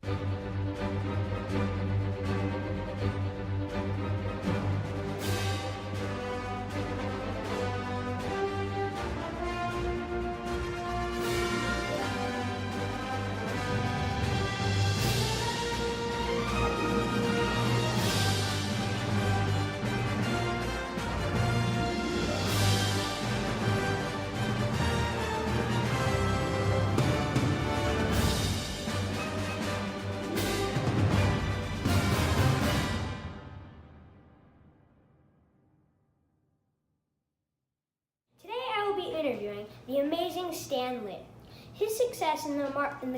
Today I will be interviewing the amazing Stan Lee. His success in the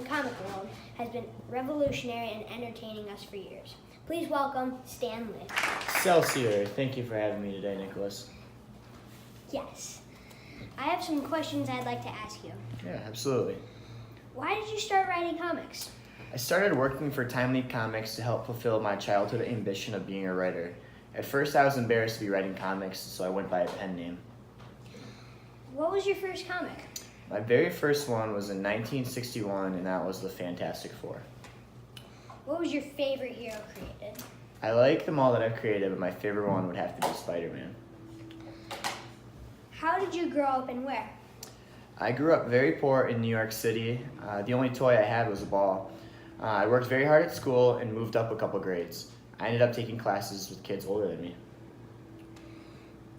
comic world has been revolutionary and entertaining us for years. Please welcome Stan Lee. Excelsior, thank you for having me today, Nicholas. Yes. I have some questions I'd like to ask you. Yeah, absolutely. Why did you start writing comics? I started working for Timely Comics to help fulfill my childhood ambition of being a writer. At first, I was embarrassed to be writing comics, so I went by a pen name. What was your first comic? My very first one was in 1961, and that was the Fantastic Four. What was your favorite hero created? I like them all that I've created, but my favorite one would have to be Spider-Man. How did you grow up and where? I grew up very poor in New York City. The only toy I had was a ball. I worked very hard at school and moved up a couple grades. I ended up taking classes with kids older than me.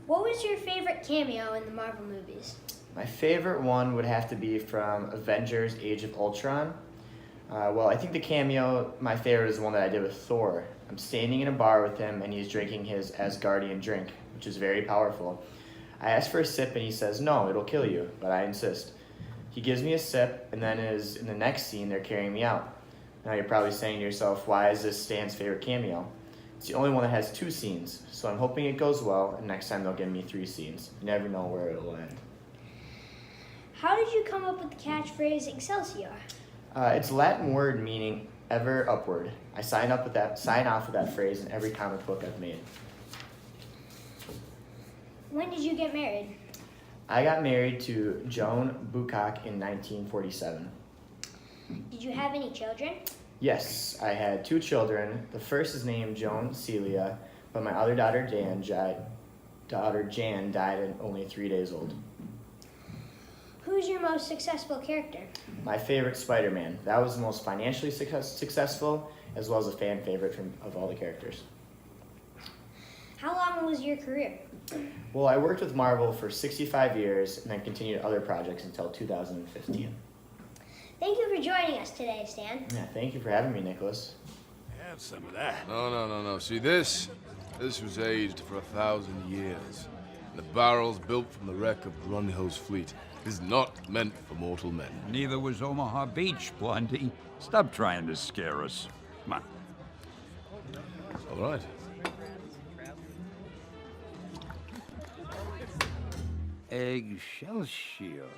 What was your favorite cameo in the Marvel movies? My favorite one would have to be from Avengers Age of Ultron. I think the cameo, my favorite is the one that I did with Thor. I'm standing in a bar with him and he's drinking his Asgardian drink, which is very powerful. I ask for a sip and he says, "No, it'll kill you," but I insist. He gives me a sip and then in the next scene they're carrying me out. Now you're probably saying to yourself, why is this Stan's favorite cameo? It's the only one that has 2 scenes, so I'm hoping it goes well, and next time they'll give me 3 scenes. You never know where it'll end. How did you come up with the catchphrase Excelsior? It's a Latin word meaning ever upward. I sign off with that phrase in every comic book I've made. When did you get married? I got married to Joan Bucock in 1947. Did you have any children? Yes, I had 2 children. The first is named Joan Celia, but my other daughter Jan died at only 3 days old. Who's your most successful character? My favorite, Spider-Man. That was the most financially successful, as well as a fan favorite of all the characters. How long was your career? Well, I worked with Marvel for 65 years and then continued other projects until 2015. Thank you for joining us today, Stan. Yeah, thank you for having me, Nicholas. Have some of that. No. See, this was aged for 1,000 years. The barrels built from the wreck of Grunhill's fleet is not meant for mortal men. Neither was Omaha Beach, Blondie. Stop trying to scare us. Come on. All right. Excelsior.